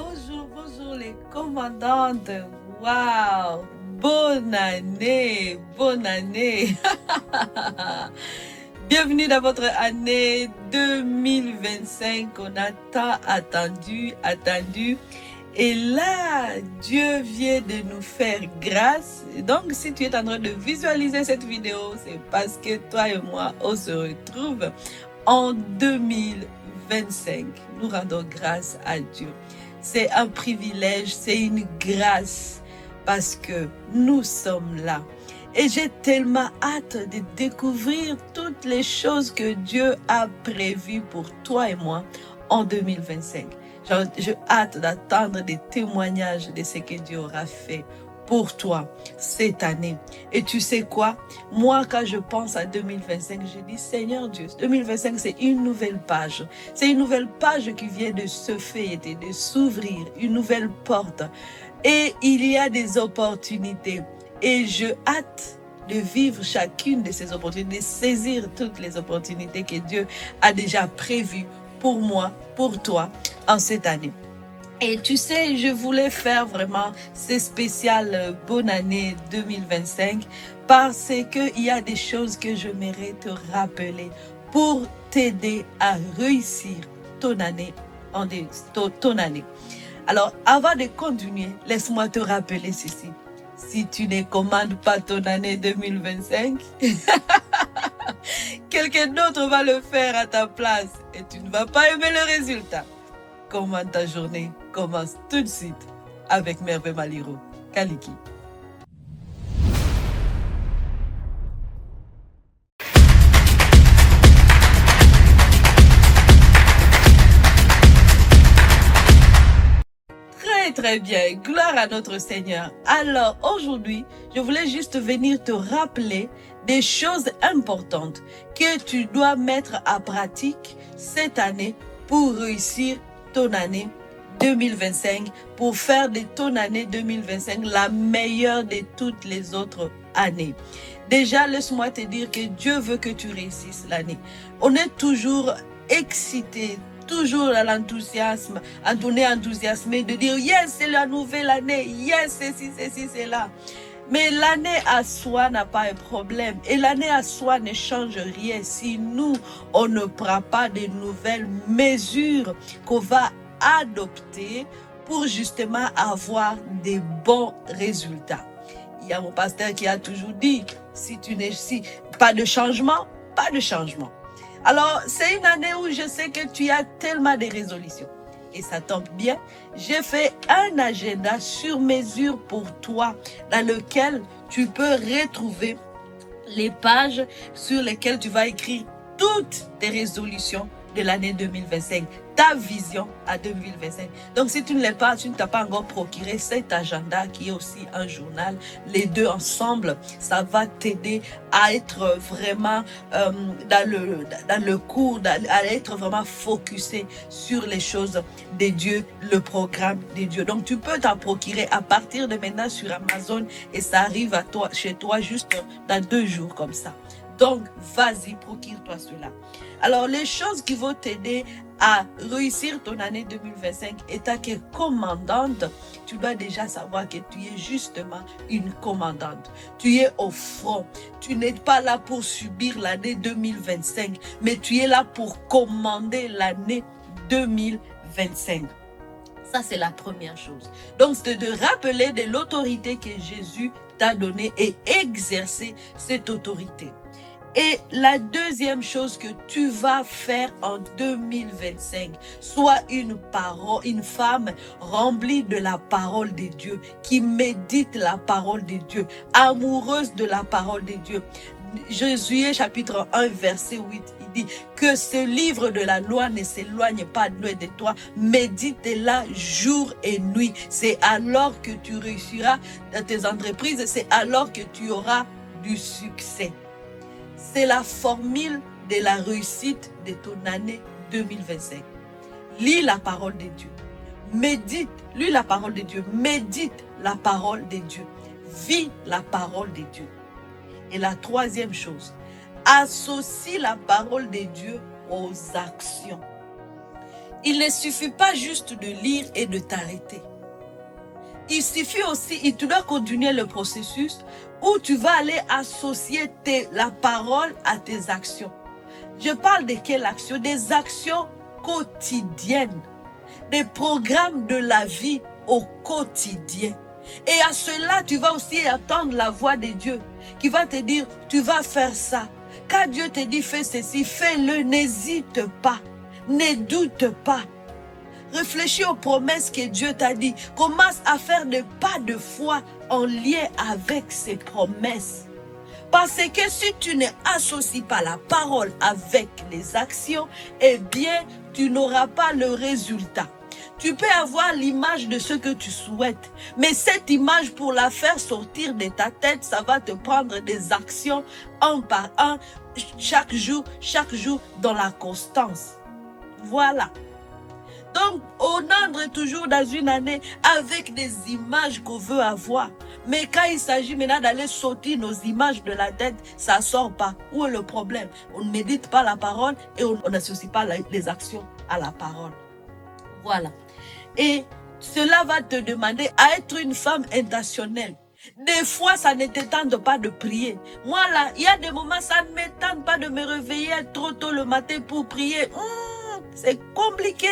Bonjour les commandantes. Waouh, bonne année, bonne année. Bienvenue dans votre année 2025 qu'on a tant attendu. Et là, Dieu vient de nous faire grâce. Donc, si tu es en train de visualiser cette vidéo, c'est parce que toi et moi, on se retrouve en 2025. Nous rendons grâce à Dieu. C'est un privilège, c'est une grâce parce que nous sommes là. Et j'ai tellement hâte de découvrir toutes les choses que Dieu a prévues pour toi et moi en 2025. J'ai hâte d'attendre des témoignages de ce que Dieu aura fait pour toi cette année. Et tu sais quoi? Moi, quand je pense à 2025, je dis, Seigneur Dieu, 2025, c'est une nouvelle page. C'est une nouvelle page qui vient de se fêter, de s'ouvrir, une nouvelle porte. Et il y a des opportunités. Et je hâte de vivre chacune de ces opportunités, de saisir toutes les opportunités que Dieu a déjà prévues pour moi, pour toi, en cette année. Et tu sais, je voulais faire vraiment ce spécial bonne année 2025 parce qu'il y a des choses que je j'aimerais te rappeler pour t'aider à réussir ton année. Alors, avant de continuer, laisse-moi te rappeler ceci. Si tu ne commandes pas ton année 2025, quelqu'un d'autre va le faire à ta place et tu ne vas pas aimer le résultat. Comment ta journée commence tout de suite avec Merveille Maliro, Kaliki. Très bien, gloire à notre Seigneur. Alors aujourd'hui, je voulais juste venir te rappeler des choses importantes que tu dois mettre à pratique cette année pour réussir ton année 2025, pour faire de ton année 2025 la meilleure de toutes les autres années. Déjà, laisse-moi te dire que Dieu veut que tu réussisses l'année. On est toujours excité, toujours à l'enthousiasme, on est enthousiasmé de dire yes, c'est la nouvelle année, yes, c'est là. Mais l'année à soi n'a pas un problème. Et l'année à soi ne change rien si nous, on ne prend pas de nouvelles mesures qu'on va adopter pour justement avoir des bons résultats. Il y a mon pasteur qui a toujours dit, si pas de changement, pas de changement. Alors, c'est une année où je sais que tu as tellement de résolutions. Et ça tombe bien, j'ai fait un agenda sur mesure pour toi dans lequel tu peux retrouver les pages sur lesquelles tu vas écrire toutes tes résolutions de l'année 2025, ta vision à 2025. Donc, si tu ne l'as pas, tu ne t'as pas encore procuré cet agenda qui est aussi un journal, les deux ensemble, ça va t'aider à être vraiment dans le cours, à être vraiment focusé sur les choses de Dieu, le programme de Dieu. Donc, tu peux t'en procurer à partir de maintenant sur Amazon et ça arrive à toi, chez toi juste dans 2 jours comme ça. Donc, vas-y, procure-toi cela. Alors, les choses qui vont t'aider à réussir ton année 2025, étant que commandante, tu dois déjà savoir que tu es justement une commandante. Tu es au front. Tu n'es pas là pour subir l'année 2025, mais tu es là pour commander l'année 2025. Ça, c'est la première chose. Donc, c'est de rappeler de l'autorité que Jésus t'a donnée et exercer cette autorité. Et la deuxième chose que tu vas faire en 2025, sois une femme remplie de la parole de Dieu, qui médite la parole de Dieu, amoureuse de la parole de Dieu. Josué chapitre 1 verset 8, il dit que ce livre de la loi ne s'éloigne pas loin de toi, médite-la jour et nuit. C'est alors que tu réussiras dans tes entreprises, c'est alors que tu auras du succès. C'est la formule de la réussite de ton année 2025. Lis la parole de Dieu. Lis la parole de Dieu. Médite la parole de Dieu. Vis la parole de Dieu. Et la troisième chose, associe la parole de Dieu aux actions. il ne suffit pas juste de lire et de t'arrêter. Il suffit aussi, tu dois continuer le processus où tu vas aller associer la parole à tes actions. Je parle de quelle action? Des actions quotidiennes, des programmes de la vie au quotidien. Et à cela, tu vas aussi attendre la voix de Dieu qui va te dire, tu vas faire ça. Quand Dieu te dit, fais ceci, fais-le, n'hésite pas, ne doute pas. Réfléchis aux promesses que Dieu t'a dit. Commence à faire des pas de foi en lien avec ces promesses. Parce que si tu ne associes pas la parole avec les actions, eh bien, tu n'auras pas le résultat. Tu peux avoir l'image de ce que tu souhaites, mais cette image, pour la faire sortir de ta tête, ça va te prendre des actions un par un, chaque jour, dans la constance. Voilà. Donc, on entre toujours dans une année avec des images qu'on veut avoir. Mais quand il s'agit maintenant d'aller sortir nos images de la tête, ça ne sort pas. Où est le problème? On ne médite pas la parole et on n'associe pas les actions à la parole. Voilà. Et cela va te demander à être une femme intentionnelle. Des fois, ça ne te tente pas de prier. Moi, là, il y a des moments, ça ne me tente pas de me réveiller trop tôt le matin pour prier. C'est compliqué.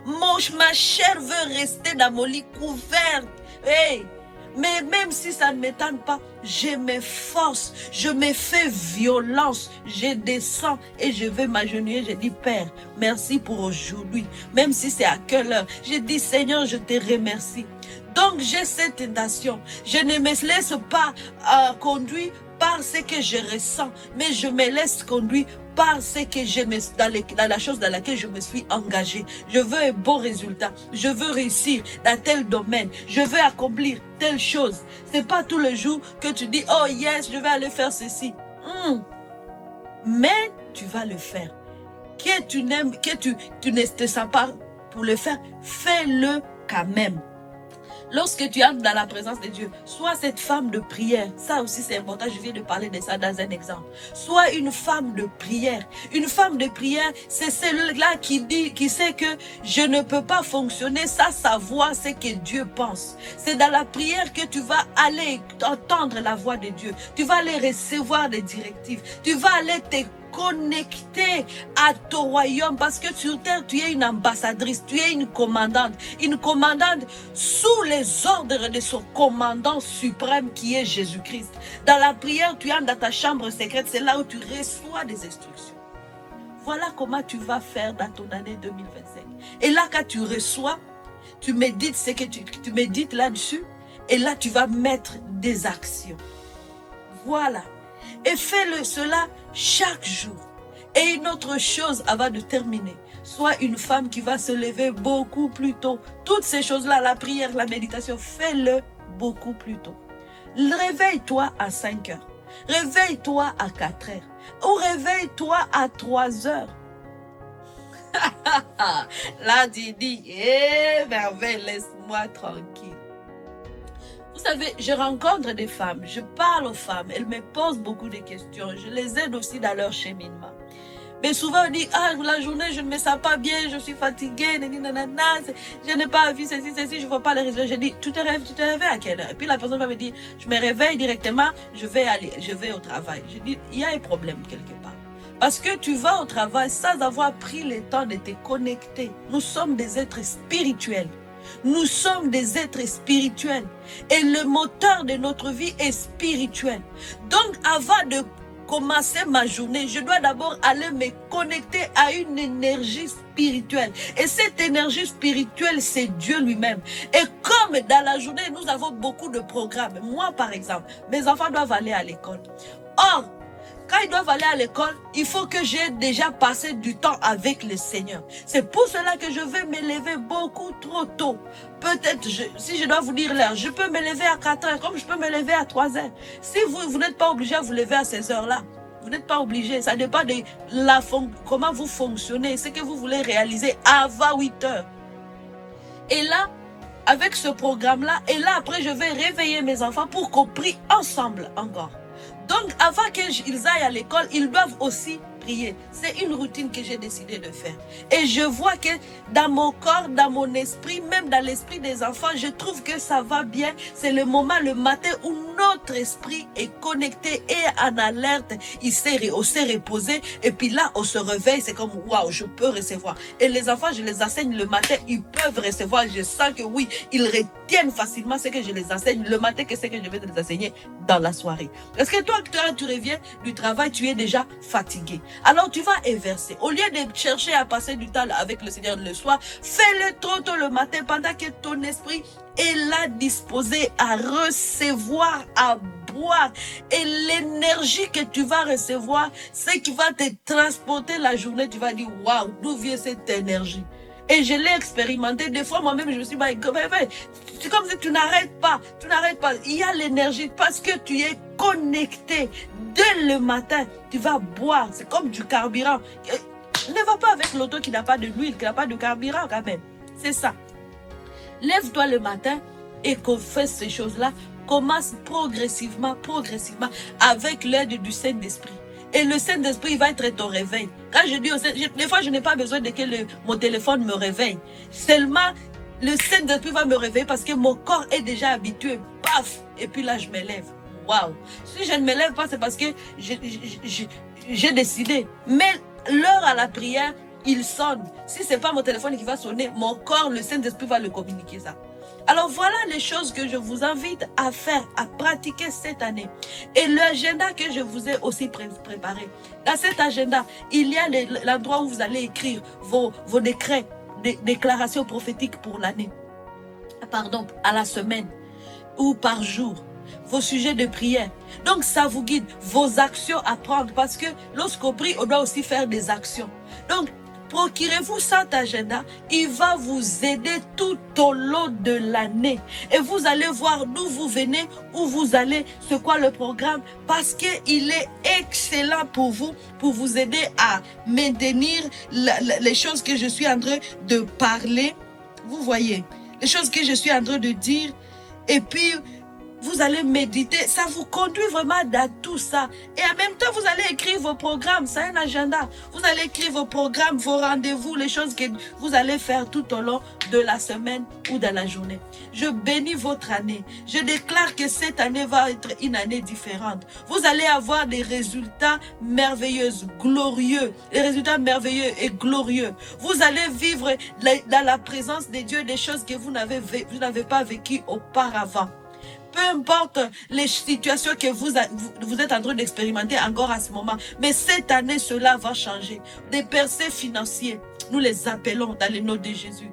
Ma chair veut rester dans mon lit couverte. Hey! Mais même si ça ne me tente pas, je m'efforce, je me fais violence, je descends et je vais m'agenouiller. Je dis, Père, merci pour aujourd'hui. Même si c'est à quelle heure, je dis, Seigneur, je te remercie. Donc j'ai cette intention. Je ne me laisse pas conduire par ce que je ressens, mais je me laisse conduire par ce que j'aime, dans la chose dans laquelle je me suis engagée. Je veux un bon résultat. Je veux réussir dans tel domaine. Je veux accomplir telle chose. C'est pas tous les jours que tu dis, oh yes, je vais aller faire ceci. Mais tu vas le faire. Que tu n'aimes, que tu ne te sens pas pour le faire, fais-le quand même. Lorsque tu entres dans la présence de Dieu, sois cette femme de prière. Ça aussi c'est important, je viens de parler de ça dans un exemple. Sois une femme de prière. Une femme de prière, c'est celle-là qui sait que je ne peux pas fonctionner sans savoir ce que Dieu pense. C'est dans la prière que tu vas aller entendre la voix de Dieu. Tu vas aller recevoir des directives. Tu vas aller te connecté à ton royaume, parce que sur terre tu es une ambassadrice, tu es une commandante sous les ordres de son commandant suprême qui est Jésus-Christ. Dans la prière, tu entres dans ta chambre secrète, c'est là où tu reçois des instructions. Voilà comment tu vas faire dans ton année 2025. Et là, quand tu reçois, tu médites ce que tu médites là-dessus, et là tu vas mettre des actions. Voilà. Et fais cela chaque jour. Et une autre chose avant de terminer. Sois une femme qui va se lever beaucoup plus tôt. Toutes ces choses-là, la prière, la méditation, fais-le beaucoup plus tôt. Réveille-toi à 5 heures. Réveille-toi à 4 heures. Ou réveille-toi à 3 heures. Là, tu dis, merveille, laisse-moi tranquille. Vous savez, je rencontre des femmes, je parle aux femmes, elles me posent beaucoup de questions, je les aide aussi dans leur cheminement. Mais souvent on dit, la journée je ne me sens pas bien, je suis fatiguée, je n'ai pas vu ceci, je ne vois pas les résultats. Je dis, tu te réveilles à quelle heure? Et puis la personne va me dire, je me réveille directement, je vais au travail. Je dis, il y a un problème quelque part. Parce que tu vas au travail sans avoir pris le temps de te connecter. Nous sommes des êtres spirituels. Nous sommes des êtres spirituels et le moteur de notre vie est spirituel. Donc avant de commencer ma journée, je dois d'abord aller me connecter à une énergie spirituelle. Et cette énergie spirituelle, c'est Dieu lui-même. Et comme dans la journée, nous avons beaucoup de programmes. Moi, par exemple, mes enfants doivent aller à l'école. Or, quand ils doivent aller à l'école, il faut que j'ai déjà passé du temps avec le Seigneur. C'est pour cela que je vais me lever beaucoup trop tôt. Peut-être, si je dois vous dire l'heure, je peux me lever à 4 heures, comme je peux me lever à 3 heures. Si vous n'êtes pas obligé à vous lever à ces heures-là, vous n'êtes pas obligé. Ça dépend de comment vous fonctionnez, ce que vous voulez réaliser avant 8 heures. Et là, avec ce programme-là, et là, après, je vais réveiller mes enfants pour qu'on prie ensemble encore. Donc, avant qu'ils aillent à l'école, ils doivent aussi prier. C'est une routine que j'ai décidé de faire. Et je vois que dans mon corps, dans mon esprit, même dans l'esprit des enfants, je trouve que ça va bien. C'est le moment, le matin, où notre esprit est connecté et en alerte. On s'est reposé. Et puis là, on se réveille. C'est comme, waouh, je peux recevoir. Et les enfants, je les enseigne le matin. Ils peuvent recevoir. Je sens que oui, ils retiennent facilement ce que je les enseigne le matin que ce que je vais les enseigner dans la soirée. Parce que toi, tu reviens du travail, tu es déjà fatigué. Alors tu vas inverser. Au lieu de chercher à passer du temps avec le Seigneur le soir, fais-le trop tôt le matin pendant que ton esprit est là disposé à recevoir, à boire. Et l'énergie que tu vas recevoir, c'est qui va te transporter la journée. Tu vas dire, waouh, d'où vient cette énergie? Et je l'ai expérimenté. Des fois, moi-même, je me suis dit, c'est comme si tu n'arrêtes pas. Tu n'arrêtes pas. Il y a l'énergie parce que tu es connecté. Dès le matin, tu vas boire. C'est comme du carburant. Ne va pas avec l'auto qui n'a pas de l'huile, qui n'a pas de carburant quand même. C'est ça. Lève-toi le matin et qu'on fasse ces choses-là. Commence progressivement avec l'aide du Saint-Esprit. Et le Saint-Esprit va être ton réveil. Quand je dis des fois, je n'ai pas besoin de que mon téléphone me réveille. Seulement, le Saint-Esprit va me réveiller parce que mon corps est déjà habitué. Paf! Et puis là, je me lève. Waouh! Si je ne me lève pas, c'est parce que j'ai décidé. Mais l'heure à la prière, il sonne. Si ce n'est pas mon téléphone qui va sonner, mon corps, le Saint-Esprit va le communiquer ça. Alors voilà les choses que je vous invite à faire, à pratiquer cette année. Et l'agenda que je vous ai aussi préparé. Dans cet agenda, il y a l'endroit où vous allez écrire vos décrets, déclarations prophétiques pour l'année. Pardon, à la semaine ou par jour. Vos sujets de prière. Donc ça vous guide, vos actions à prendre. Parce que lorsqu'on prie, on doit aussi faire des actions. Donc, procurez-vous cet agenda, il va vous aider tout au long de l'année. Et vous allez voir d'où vous venez, où vous allez, c'est quoi le programme, parce qu'il est excellent pour vous aider à maintenir les choses que je suis en train de parler. Vous voyez, les choses que je suis en train de dire, et puis vous allez méditer, ça vous conduit vraiment dans tout ça. Et en même temps, vous allez écrire vos programmes, c'est un agenda. Vous allez écrire vos programmes, vos rendez-vous, les choses que vous allez faire tout au long de la semaine ou de la journée. Je bénis votre année. Je déclare que cette année va être une année différente. Vous allez avoir des résultats merveilleux, glorieux. Des résultats merveilleux et glorieux. Vous allez vivre dans la présence de Dieu des choses que vous n'avez pas vécues auparavant. Peu importe les situations que vous êtes en train d'expérimenter encore à ce moment. Mais cette année, cela va changer. Des percées financières, nous les appelons dans le nom de Jésus.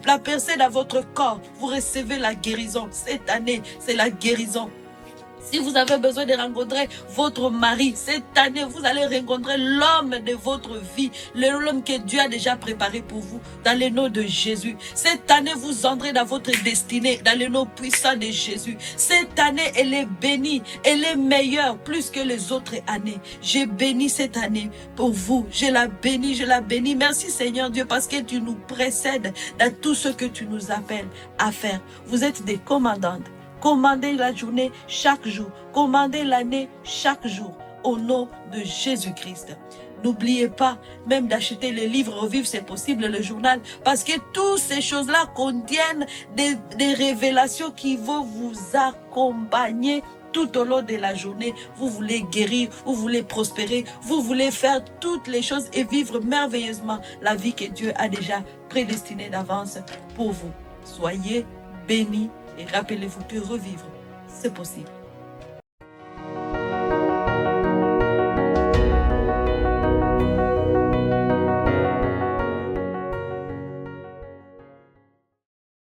La percée dans votre corps, vous recevez la guérison. Cette année, c'est la guérison. Si vous avez besoin de rencontrer votre mari, cette année, vous allez rencontrer l'homme de votre vie, l'homme que Dieu a déjà préparé pour vous, dans le nom de Jésus. Cette année, vous entrez dans votre destinée, dans le nom puissant de Jésus. Cette année, elle est bénie, elle est meilleure, plus que les autres années. J'ai béni cette année pour vous. Je la bénis. Merci Seigneur Dieu, parce que tu nous précèdes dans tout ce que tu nous appelles à faire. Vous êtes des commandantes. Commandez la journée chaque jour. Commandez l'année chaque jour. Au nom de Jésus-Christ. N'oubliez pas même d'acheter le livre Revivre, c'est possible, le journal. Parce que toutes ces choses-là contiennent des révélations qui vont vous accompagner tout au long de la journée. Vous voulez guérir, vous voulez prospérer, vous voulez faire toutes les choses et vivre merveilleusement la vie que Dieu a déjà prédestinée d'avance pour vous. Soyez bénis. Et rappelez-vous que revivre, c'est possible.